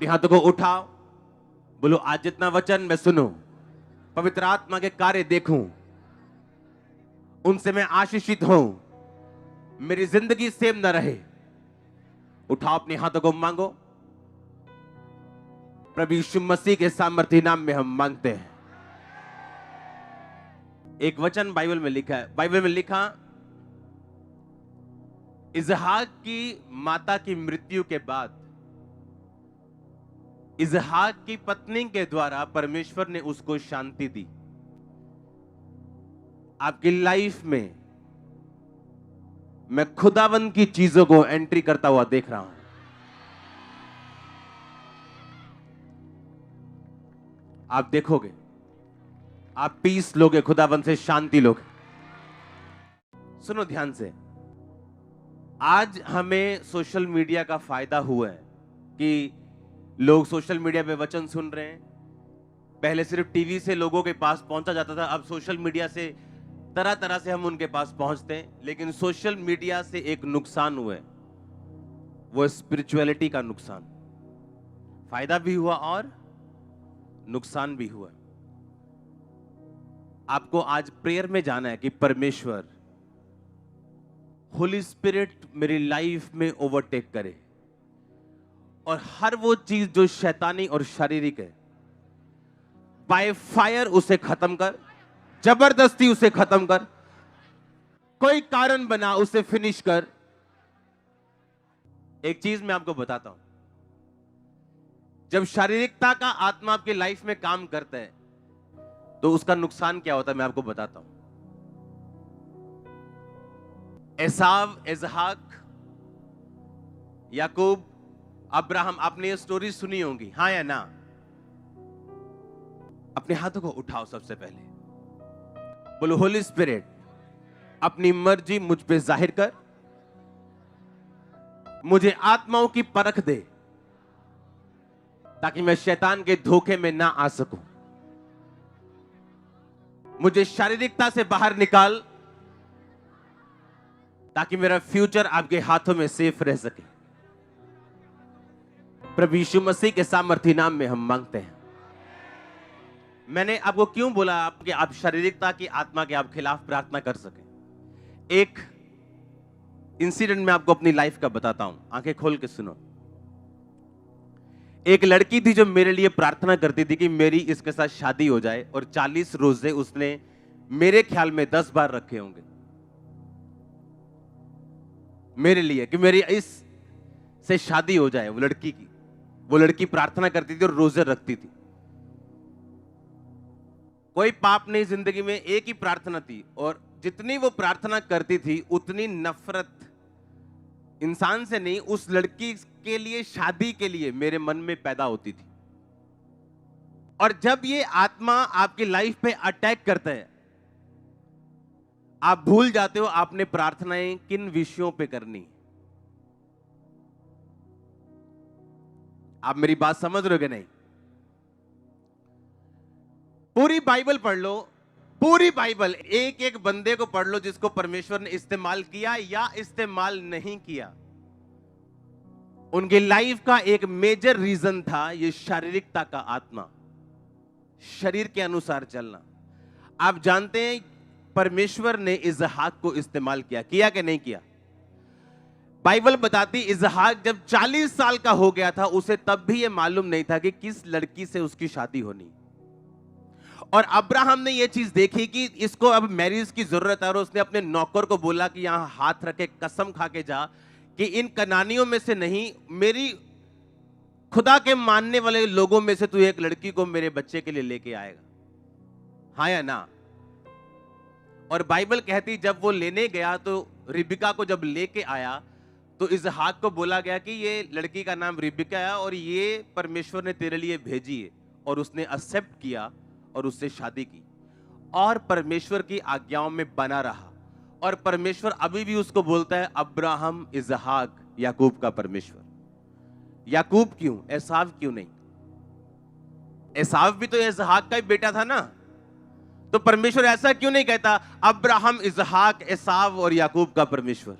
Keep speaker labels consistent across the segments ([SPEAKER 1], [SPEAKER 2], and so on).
[SPEAKER 1] अपने हाथों को उठाओ, बोलो आज जितना वचन मैं सुनूं, पवित्र आत्मा के कार्य देखूं, उनसे मैं आशीषित हूं, मेरी जिंदगी सेम न रहे। उठाओ अपने हाथों को, मांगो। प्रभु यीशु मसीह के सामर्थी नाम में हम मांगते हैं। एक वचन बाइबल में लिखा है, बाइबल में लिखा, इसहाक की माता की मृत्यु के बाद इसहाक की पत्नी के द्वारा परमेश्वर ने उसको शांति दी। आपकी लाइफ में मैं खुदावंद की चीजों को एंट्री करता हुआ देख रहा हूं। आप देखोगे, आप पीस लोगे, खुदावंद से शांति लोगे। सुनो ध्यान से, आज हमें सोशल मीडिया का फायदा हुआ है कि लोग सोशल मीडिया पे वचन सुन रहे हैं। पहले सिर्फ टीवी से लोगों के पास पहुंचा जाता था, अब सोशल मीडिया से तरह तरह से हम उनके पास पहुंचते हैं। लेकिन सोशल मीडिया से एक नुकसान हुआ है, वो स्पिरिचुअलिटी का नुकसान। फायदा भी हुआ और नुकसान भी हुआ। आपको आज प्रेयर में जाना है कि परमेश्वर, होली स्पिरिट मेरी लाइफ में ओवरटेक करे और हर वो चीज जो शैतानी और शारीरिक है, बाय फायर उसे खत्म कर, जबरदस्ती उसे खत्म कर, कोई कारण बना उसे फिनिश कर। एक चीज मैं आपको बताता हूं, जब शारीरिकता का आत्मा आपकी लाइफ में काम करता है तो उसका नुकसान क्या होता है, मैं आपको बताता हूं। एसाव, इसहाक, याकूब, अब्राहम, आपने ये स्टोरी सुनी होगी, हाँ या ना? अपने हाथों को उठाओ, सबसे पहले बोलो होली स्पिरिट अपनी मर्जी मुझ पे जाहिर कर, मुझे आत्माओं की परख दे ताकि मैं शैतान के धोखे में ना आ सकूं। मुझे शारीरिकता से बाहर निकाल ताकि मेरा फ्यूचर आपके हाथों में सेफ रह सके। प्रभु यीशु मसीह के सामर्थी नाम में हम मांगते हैं। मैंने आपको क्यों बोला आपके आप शारीरिकता की आत्मा के आप खिलाफ प्रार्थना कर सके। एक इंसिडेंट मैं आपको अपनी लाइफ का बताता हूं, आंखें खोल के सुनो। एक लड़की थी जो मेरे लिए प्रार्थना करती थी कि मेरी इसके साथ शादी हो जाए, और 40 रोजे उसने मेरे ख्याल में 10 बार रखे होंगे मेरे लिए कि मेरी इस से शादी हो जाए। वो लड़की प्रार्थना करती थी और रोजे रखती थी। कोई पाप नहीं जिंदगी में, एक ही प्रार्थना थी, और जितनी वो प्रार्थना करती थी उतनी नफरत इंसान से नहीं, उस लड़की के लिए, शादी के लिए मेरे मन में पैदा होती थी। और जब ये आत्मा आपकी लाइफ पे अटैक करता है, आप भूल जाते हो आपने प्रार्थनाएं किन विषयों पे करनी। आप मेरी बात समझ रहे हो कि नहीं? पूरी बाइबल पढ़ लो, पूरी बाइबल एक एक बंदे को पढ़ लो जिसको परमेश्वर ने इस्तेमाल किया या इस्तेमाल नहीं किया। उनकी लाइफ का एक मेजर रीजन था ये शारीरिकता का आत्मा, शरीर के अनुसार चलना। आप जानते हैं परमेश्वर ने इसहाक को इस्तेमाल किया कि नहीं किया? बाइबल बताती इसहाक जब 40 साल का हो गया था, उसे तब भी यह मालूम नहीं था कि किस लड़की से उसकी शादी होनी। और अब्राहम ने यह चीज देखी कि इसको अब मैरिज की जरूरत है, और उसने अपने नौकर को बोला कि यहां हाथ रखे कसम खा के जा कि इन कनानियों में से नहीं, मेरी खुदा के मानने वाले लोगों में से तू एक लड़की को मेरे बच्चे के लिए लेके आएगा, हाँ या ना? और बाइबल कहती जब वो लेने गया तो रिबिका को जब लेके आया तो इसहाक को बोला गया कि ये लड़की का नाम रिबिका है और ये परमेश्वर ने तेरे लिए भेजी है। और उसने एक्सेप्ट किया और उससे शादी की और परमेश्वर की आज्ञाओं में बना रहा। और परमेश्वर अभी भी उसको बोलता है अब्राहम, इसहाक, याकूब का परमेश्वर। याकूब क्यों, एसाव क्यों नहीं? एसाव भी तो इसहाक का ही बेटा था ना, तो परमेश्वर ऐसा क्यों नहीं कहता अब्राहम, इसहाक, एसाव और याकूब का परमेश्वर?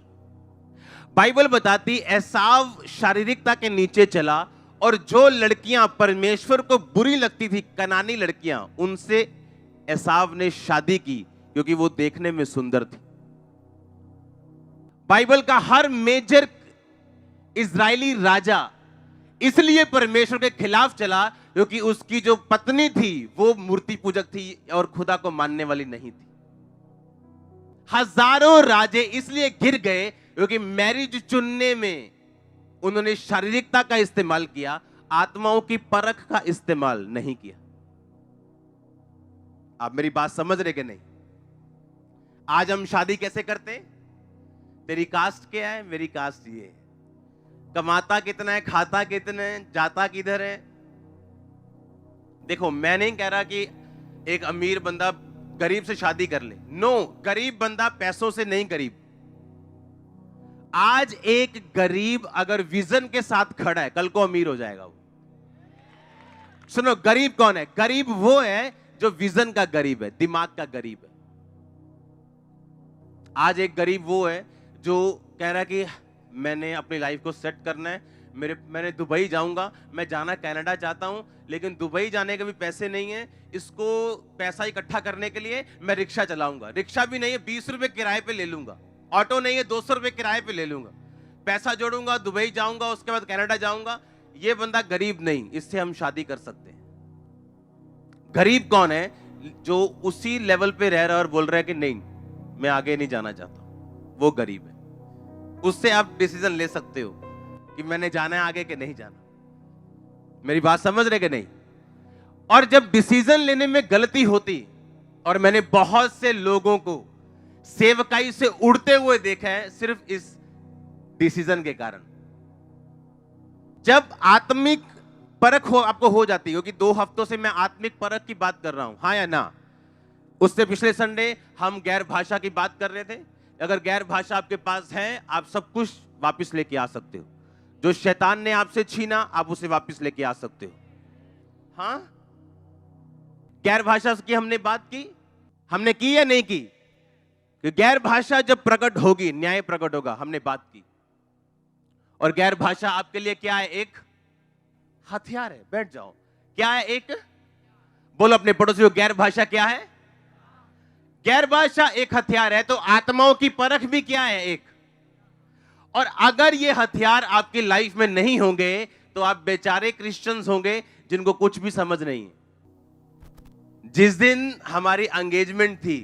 [SPEAKER 1] बाइबल बताती एसाव शारीरिकता के नीचे चला और जो लड़कियां परमेश्वर को बुरी लगती थी, कनानी लड़कियां, उनसे एसाव ने शादी की क्योंकि वो देखने में सुंदर थी। बाइबल का हर मेजर इजरायली राजा इसलिए परमेश्वर के खिलाफ चला क्योंकि उसकी जो पत्नी थी वो मूर्ति पूजक थी और खुदा को मानने वाली नहीं थी। हजारों राजे इसलिए गिर गए क्योंकि मैरिज चुनने में उन्होंने शारीरिकता का इस्तेमाल किया, आत्माओं की परख का इस्तेमाल नहीं किया। आप मेरी बात समझ रहे कि नहीं? आज हम शादी कैसे करते हैं? तेरी कास्ट क्या है, मेरी कास्ट ये है, कमाता कितना है, खाता कितना है, जाता किधर है। देखो, मैं नहीं कह रहा कि एक अमीर बंदा गरीब से शादी कर ले, नो, गरीब बंदा पैसों से नहीं गरीब। आज एक गरीब अगर विजन के साथ खड़ा है, कल को अमीर हो जाएगा वो। सुनो, गरीब कौन है? गरीब वो है जो विजन का गरीब है, दिमाग का गरीब है। आज एक गरीब वो है जो कह रहा है कि मैंने अपनी लाइफ को सेट करना है, मैंने दुबई जाऊंगा, मैं जाना कनाडा चाहता हूं, लेकिन दुबई जाने के भी पैसे नहीं है, इसको पैसा इकट्ठा करने के लिए मैं रिक्शा चलाऊंगा। रिक्शा भी नहीं है, 20 रुपए किराए पे ले लूंगा। ऑटो नहीं है, 200 रुपए किराए पे ले लूंगा, पैसा जोड़ूंगा, दुबई जाऊंगा, उसके बाद कनाडा जाऊंगा। ये बंदा गरीब नहीं, इससे हम शादी कर सकते हैं। गरीब कौन है? जो उसी लेवल पे रह रहा है और बोल रहा है कि नहीं, मैं आगे नहीं जाना चाहता, वो गरीब है। उससे आप डिसीजन ले सकते हो कि मैंने जाना है आगे कि नहीं जाना। मेरी बात समझ रहे कि नहीं? और जब डिसीजन लेने में गलती होती, और मैंने बहुत से लोगों को सेवकाई से उड़ते हुए देखा है सिर्फ इस डिसीजन के कारण। जब आत्मिक परख हो आपको हो जाती है, क्योंकि 2 हफ्तों से मैं आत्मिक परख की बात कर रहा हूं, हाँ या ना? उससे पिछले संडे हम गैर भाषा की बात कर रहे थे। अगर गैर भाषा आपके पास है, आप सब कुछ वापस लेके आ सकते हो। जो शैतान ने आपसे छीना, आप उसे वापस लेके आ सकते हो। हाँ, गैर भाषा की हमने बात की, हमने की या नहीं की? कि गैर भाषा जब प्रकट होगी, न्याय प्रकट होगा, हमने बात की। और गैर भाषा आपके लिए क्या है? एक हथियार है। बैठ जाओ। क्या है? एक, बोलो अपने पड़ोसी को, गैर भाषा क्या है? गैर भाषा एक हथियार है। तो आत्माओं की परख भी क्या है? एक। और अगर ये हथियार आपकी लाइफ में नहीं होंगे तो आप बेचारे क्रिश्चियंस होंगे जिनको कुछ भी समझ नहीं है। जिस दिन हमारी एंगेजमेंट थी,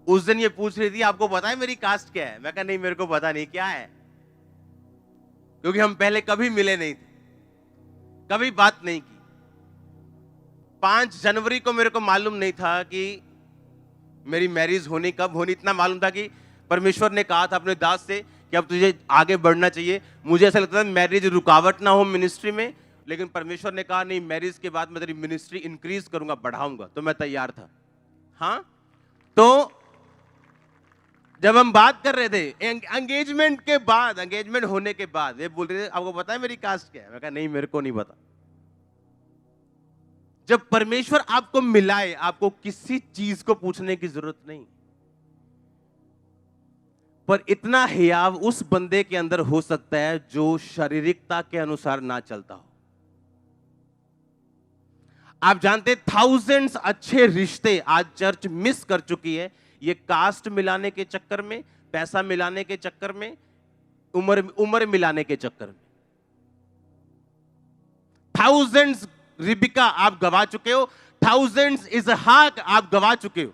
[SPEAKER 1] उस दिन ये पूछ रही थी, आपको पता है मेरी कास्ट क्या है? मैं कहा नहीं, मेरे को पता नहीं क्या है, क्योंकि हम पहले कभी मिले नहीं थे, कभी बात नहीं की। 5 जनवरी को मेरे को मालूम नहीं था कि मेरी मैरिज होनी कब होनी। इतना मालूम था कि परमेश्वर ने कहा था अपने दास से कि अब तुझे आगे बढ़ना चाहिए। मुझे ऐसा लगता था मैरिज रुकावट ना हो मिनिस्ट्री में, लेकिन परमेश्वर ने कहा नहीं, मैरिज के बाद मैं तेरी मिनिस्ट्री इंक्रीज करूंगा, बढ़ाऊंगा। तो मैं तैयार था। हाँ, तो जब हम बात कर रहे थे एंगेजमेंट के बाद, एंगेजमेंट होने के बाद, ये बोल रहे थे आपको पता है मेरी कास्ट क्या है? मैं कहा नहीं, मेरे को नहीं पता। जब परमेश्वर आपको मिलाए, आपको किसी चीज को पूछने की जरूरत नहीं, पर इतना हियाव उस बंदे के अंदर हो सकता है जो शारीरिकता के अनुसार ना चलता हो। आप जानते, थाउजेंड्स अच्छे रिश्ते आज चर्च मिस कर चुकी है, ये कास्ट मिलाने के चक्कर में, पैसा मिलाने के चक्कर में, उम्र मिलाने के चक्कर में। थाउजेंड्स रिबिका आप गवा चुके हो, थाउजेंड्स इसहाक आप गवा चुके हो,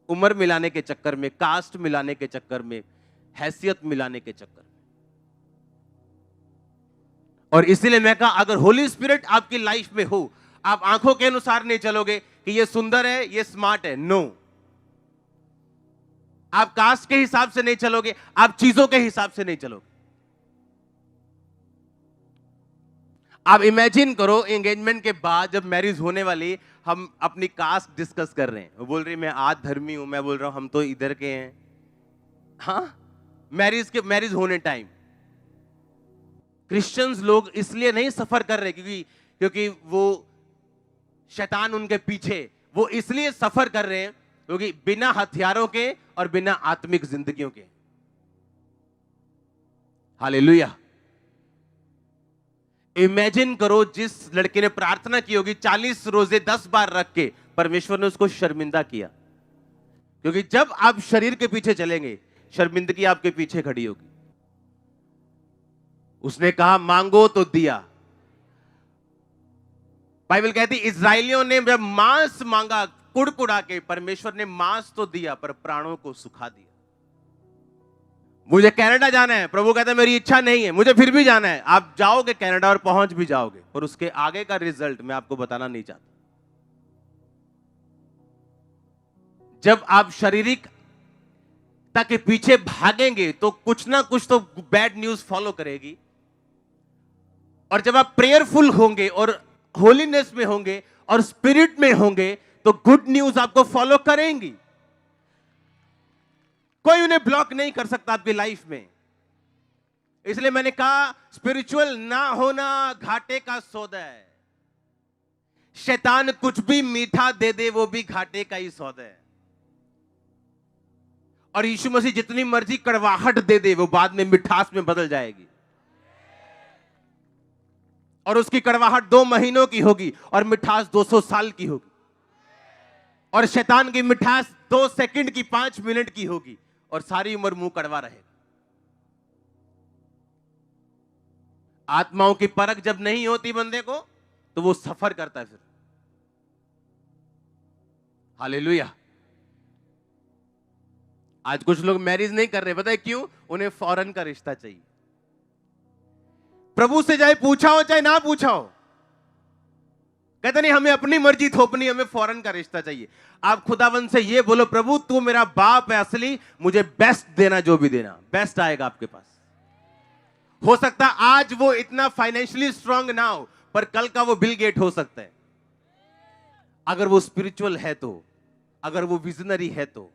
[SPEAKER 1] उम्र मिलाने के चक्कर में, कास्ट मिलाने के चक्कर में, हैसियत मिलाने के चक्कर में। और इसीलिए मैं कहा, अगर होली स्पिरिट आपकी लाइफ में हो, आप आंखों के अनुसार नहीं चलोगे कि ये सुंदर है, ये स्मार्ट है। नो, आप कास्ट के हिसाब से नहीं चलोगे, आप चीजों के हिसाब से नहीं चलोगे। आप इमेजिन करो, एंगेजमेंट के बाद जब मैरिज होने वाली, हम अपनी कास्ट डिस्कस कर रहे हैं। वो बोल रही मैं आज धर्मी हूं, मैं बोल रहा हूं हम तो इधर के हैं। हाँ, मैरिज होने टाइम क्रिश्चियंस लोग इसलिए नहीं सफर कर रहे क्योंकि वो शैतान उनके पीछे, वो इसलिए सफर कर रहे हैं क्योंकि बिना हथियारों के और बिना आत्मिक जिंदगियों के हालेलुया। इमेजिन करो जिस लड़के ने प्रार्थना की होगी 40 रोजे 10 बार रख के, परमेश्वर ने उसको शर्मिंदा किया। क्योंकि जब आप शरीर के पीछे चलेंगे, शर्मिंदगी आपके पीछे खड़ी होगी। उसने कहा मांगो तो दिया। बाइबल कहती इजरायलियों ने जब मांस मांगा कुड़कुड़ा के, परमेश्वर ने मांस तो दिया पर प्राणों को सुखा दिया। मुझे कनाडा जाना है, प्रभु कहता है मेरी इच्छा नहीं है, मुझे फिर भी जाना है। आप जाओगे कनाडा और पहुंच भी जाओगे, पर उसके आगे का रिजल्ट मैं आपको बताना नहीं चाहता। जब आप शारीरिकता के पीछे भागेंगे तो कुछ ना कुछ तो बैड न्यूज फॉलो करेगी। और जब आप प्रेयरफुल होंगे और होलीनेस में होंगे और स्पिरिट में होंगे तो गुड न्यूज आपको फॉलो करेंगी। कोई उन्हें ब्लॉक नहीं कर सकता आपकी लाइफ में। इसलिए मैंने कहा स्पिरिचुअल ना होना घाटे का सौदा है। शैतान कुछ भी मीठा दे दे वो भी घाटे का ही सौदा है। और यीशु मसीह जितनी मर्जी कड़वाहट दे दे वो बाद में मिठास में बदल जाएगी। और उसकी कड़वाहट 2 महीनों की होगी और मिठास 200 साल की होगी। और शैतान की मिठास 2 सेकंड की 5 मिनट की होगी और सारी उम्र मुंह कड़वा रहेगा। आत्माओं की परख जब नहीं होती बंदे को तो वो सफर करता है फिर। हालेलुया। आज कुछ लोग मैरिज नहीं कर रहे, पता है क्यों? उन्हें फौरन का रिश्ता चाहिए। प्रभु से चाहे पूछा हो चाहे ना पूछा हो, कहते नहीं हमें अपनी मर्जी थोपनी, हमें फौरन का रिश्ता चाहिए। आप खुदावन से ये बोलो प्रभु तू मेरा बाप है असली, मुझे बेस्ट देना, जो भी देना बेस्ट आएगा आपके पास। हो सकता आज वो इतना फाइनेंशियली स्ट्रांग ना हो पर कल का वो बिल गेट हो सकता है, अगर वो स्पिरिचुअल है तो, अगर वो विजनरी है तो।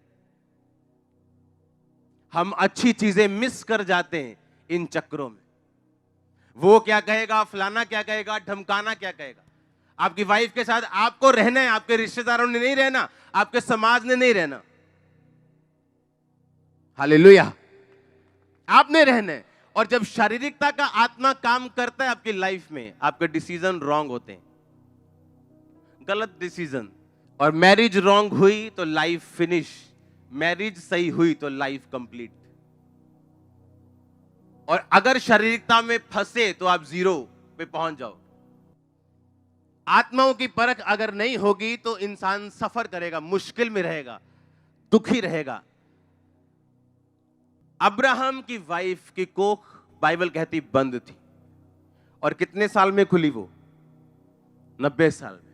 [SPEAKER 1] हम अच्छी चीजें मिस कर जाते हैं इन चक्रों में। वो क्या कहेगा, फलाना क्या कहेगा, धमकाना क्या कहेगा। आपकी वाइफ के साथ आपको रहना है, आपके रिश्तेदारों ने नहीं रहना, आपके समाज ने नहीं रहना। हालेलुया। आपने रहना है। और जब शारीरिकता का आत्मा काम करता है आपकी लाइफ में, आपके डिसीजन रॉन्ग होते हैं, गलत डिसीजन। और मैरिज रॉन्ग हुई तो लाइफ फिनिश, मैरिज सही हुई तो लाइफ कंप्लीट। और अगर शारीरिकता में फंसे तो आप 0 पे पहुंच जाओ। आत्माओं की परख अगर नहीं होगी तो इंसान सफर करेगा, मुश्किल में रहेगा, दुखी रहेगा। अब्राहम की वाइफ की कोख बाइबल कहती बंद थी। और कितने साल में खुली वो? 90 साल में।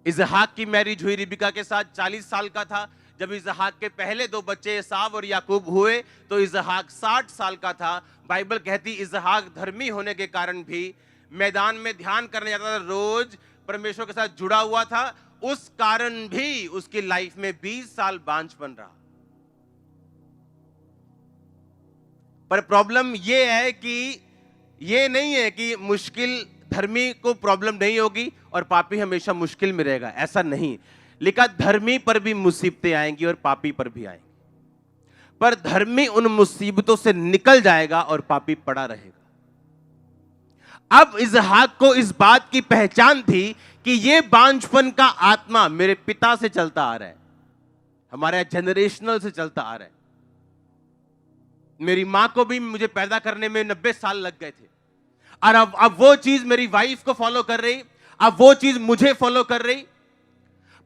[SPEAKER 1] इसहाक की मैरिज हुई रिबिका के साथ, 40 साल का था। जब इसहाक के पहले 2 बच्चे एसाव और याकूब हुए तो इसहाक 60 साल का था। बाइबल कहती इसहाक धर्मी होने के कारण भी मैदान में ध्यान करने जाता था, रोज परमेश्वर के साथ जुड़ा हुआ था, उस कारण भी उसकी लाइफ में 20 साल बांझपन रहा। पर प्रॉब्लम यह है कि यह नहीं है कि मुश्किल धर्मी को प्रॉब्लम नहीं होगी और पापी हमेशा मुश्किल में रहेगा, ऐसा नहीं। लिखा धर्मी पर भी मुसीबतें आएंगी और पापी पर भी आएंगी, पर धर्मी उन मुसीबतों से निकल जाएगा और पापी पड़ा रहेगा। अब इसहाक को इस बात की पहचान थी कि यह बांझपन का आत्मा मेरे पिता से चलता आ रहा है, हमारे जनरेशनल से चलता आ रहा है। मेरी मां को भी मुझे पैदा करने में 90 साल लग गए थे, और अब वो चीज मेरी वाइफ को फॉलो कर रही, अब वो चीज मुझे फॉलो कर रही।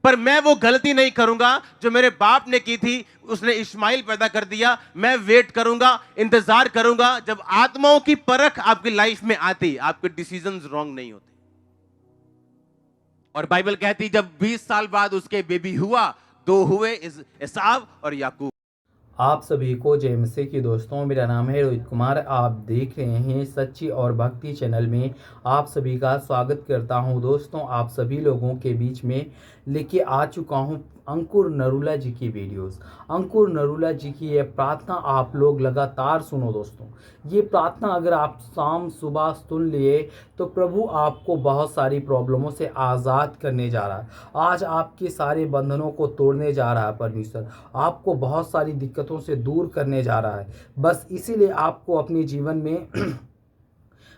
[SPEAKER 1] पर मैं वो गलती नहीं करूंगा जो मेरे बाप ने की थी, उसने इस्माइल पैदा कर दिया। मैं वेट करूंगा, इंतजार करूंगा। जब आत्माओं की परख आपकी लाइफ में आती, आपके डिसीजंस रॉन्ग नहीं होते। और बाइबल कहती जब 20 साल बाद उसके बेबी हुआ, 2 हुए, एसाव और याकूब।
[SPEAKER 2] आप सभी को जय मसीह की दोस्तों, मेरा नाम है रोहित कुमार। आप देख रहे हैं सच्ची और भक्ति चैनल में। आप सभी का स्वागत करता हूं। दोस्तों, आप सभी लोगों के बीच में लेके आ चुका हूं अंकुर नरूला जी की वीडियोस। अंकुर नरूला जी की ये प्रार्थना आप लोग लगातार सुनो दोस्तों। ये प्रार्थना अगर आप शाम सुबह सुन लिए तो प्रभु आपको बहुत सारी प्रॉब्लमों से आज़ाद करने जा रहा है। आज आपके सारे बंधनों को तोड़ने जा रहा है परमेश्वर। आपको बहुत सारी दिक्कतों से दूर करने जा रहा है। बस इसीलिए आपको अपने जीवन में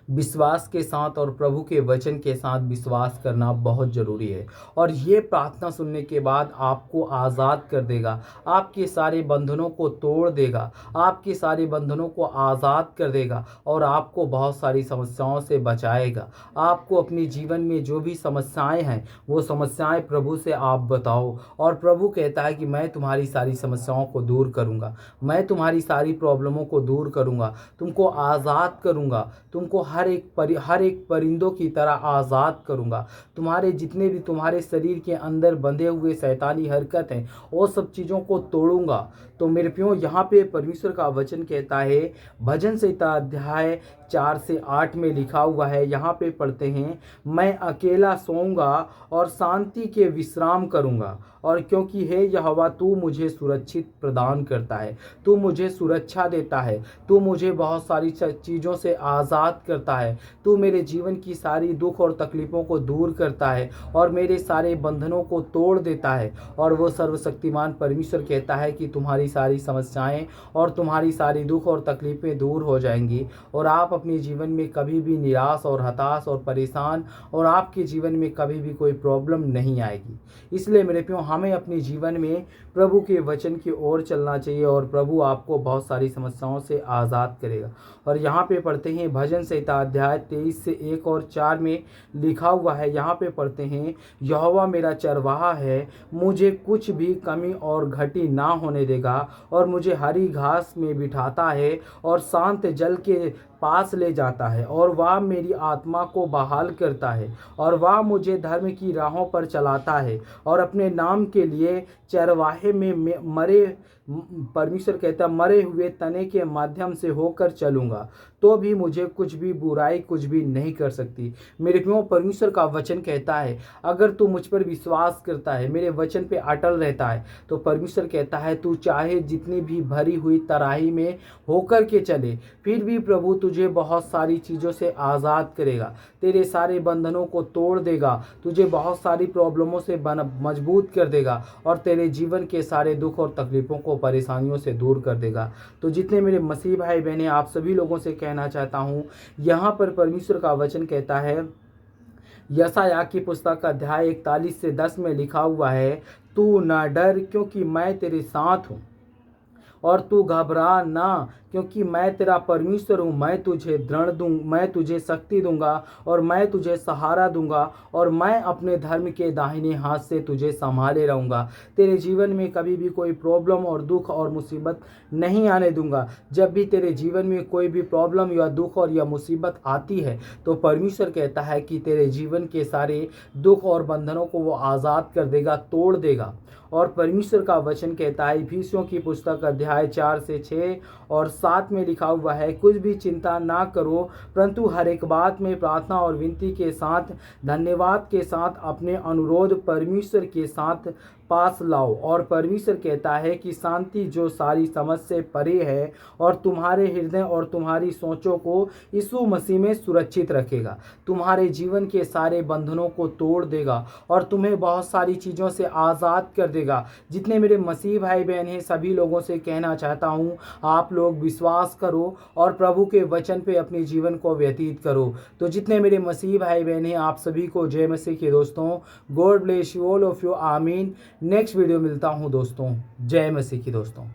[SPEAKER 2] विश्वास के साथ और प्रभु के वचन के साथ विश्वास करना बहुत ज़रूरी है। और ये प्रार्थना सुनने के बाद आपको आज़ाद कर देगा, आपके सारे बंधनों को तोड़ देगा, आपके सारे बंधनों को आज़ाद कर देगा और आपको बहुत सारी समस्याओं से बचाएगा। आपको अपने जीवन में जो भी समस्याएं हैं वो समस्याएं प्रभु से आप बताओ और प्रभु कहता है कि मैं तुम्हारी सारी समस्याओं को दूर करूँगा, मैं तुम्हारी सारी प्रॉब्लमों को दूर करूँगा, तुमको आज़ाद करूँगा, तुमको हर एक परिंदों की तरह आज़ाद करूँगा। तुम्हारे जितने भी तुम्हारे शरीर के अंदर बंधे हुए शैतानी हरकत हैं वो सब चीज़ों को तोड़ूंगा। तो मेरे प्रियो, यहाँ पे परमेश्वर का वचन कहता है, भजन संहिता अध्याय 4 से 8 में लिखा हुआ है, यहाँ पे पढ़ते हैं, मैं अकेला सोऊंगा और शांति के विश्राम करूँगा। और क्योंकि हे यहोवा तू मुझे सुरक्षित प्रदान करता है, तू मुझे सुरक्षा देता है, तू मुझे बहुत सारी चीज़ों से आज़ाद करता है, तू मेरे जीवन की सारी दुख और तकलीफ़ों को दूर करता है और मेरे सारे बंधनों को तोड़ देता है। और वो सर्वशक्तिमान परमेश्वर कहता है कि तुम्हारी सारी समस्याएं और तुम्हारी सारी दुख और तकलीफ़ें दूर हो जाएंगी और आप अपने जीवन में कभी भी निराश और हताश और परेशान और आपके जीवन में कभी भी कोई प्रॉब्लम नहीं आएगी। इसलिए मेरे प्रियो, हमें अपने जीवन में प्रभु के वचन की ओर चलना चाहिए और प्रभु आपको बहुत सारी समस्याओं से आज़ाद करेगा। और यहाँ पे पढ़ते हैं भजन संहिता अध्याय 23 से 1 और 4 में लिखा हुआ है, यहाँ पे पढ़ते हैं, यहोवा मेरा चरवाहा है, मुझे कुछ भी कमी और घटी ना होने देगा और मुझे हरी घास में बिठाता है और शांत जल के पास ले जाता है और वह मेरी आत्मा को बहाल करता है और वह मुझे धर्म की राहों पर चलाता है और अपने नाम के लिए चरवाहे में मरे परमेश्वर कहता है मरे हुए तने के माध्यम से होकर चलूँगा तो भी मुझे कुछ भी बुराई कुछ भी नहीं कर सकती। मेरे प्रियो, परमेश्वर का वचन कहता है अगर तू मुझ पर विश्वास करता है, मेरे वचन पे अटल रहता है, तो परमेश्वर कहता है तू चाहे जितनी भी भरी हुई तराही में होकर के चले, फिर भी प्रभु तुझे बहुत सारी चीज़ों से आज़ाद करेगा, तेरे सारे बंधनों को तोड़ देगा, तुझे बहुत सारी प्रॉब्लमों से मजबूत कर देगा और तेरे जीवन के सारे दुख और तकलीफ़ों को परेशानियों से दूर कर देगा। तो जितने मेरे मसीह भाई बहनें, आप सभी लोगों से कहना चाहता हूँ, यहाँ पर परमेश्वर का वचन कहता है, यशायाह की पुस्तक अध्याय 41 से 10 में लिखा हुआ है, तू न डर क्योंकि मैं तेरे साथ हूँ और तू घबरा ना क्योंकि मैं तेरा परमेश्वर हूँ। मैं तुझे दृढ़ दूँ, मैं तुझे शक्ति दूंगा और मैं तुझे सहारा दूंगा और मैं अपने धर्म के दाहिने हाथ से तुझे संभाले रहूँगा। तेरे जीवन में कभी भी कोई प्रॉब्लम और दुख और मुसीबत नहीं आने दूंगा। जब भी तेरे जीवन में कोई भी प्रॉब्लम या दुख और या मुसीबत आती है तो परमेश्वर कहता है कि तेरे जीवन के सारे दुख और बंधनों को वो आज़ाद कर देगा, तोड़ देगा। और परमेश्वर का वचन कहता है, इफिसियों की पुस्तक अध्याय 4 से 6 और 7 में लिखा हुआ है, कुछ भी चिंता ना करो परंतु हर एक बात में प्रार्थना और विनती के साथ धन्यवाद के साथ अपने अनुरोध परमेश्वर के साथ पास लाओ। और परमेश्वर कहता है कि शांति जो सारी समझ से परे है और तुम्हारे हृदय और तुम्हारी सोचों को यीशु मसीह में सुरक्षित रखेगा, तुम्हारे जीवन के सारे बंधनों को तोड़ देगा और तुम्हें बहुत सारी चीज़ों से आज़ाद कर देगा। जितने मेरे मसीह भाई बहन हैं, सभी लोगों से कहना चाहता हूँ, आप लोग विश्वास करो और प्रभु के वचन पे अपने जीवन को व्यतीत करो। तो जितने मेरे मसीह भाई बहन हैं, आप सभी को जय मसीह के दोस्तों। God bless you all of you, आमीन। नेक्स्ट वीडियो मिलता हूँ दोस्तों। जय मसीह की दोस्तों।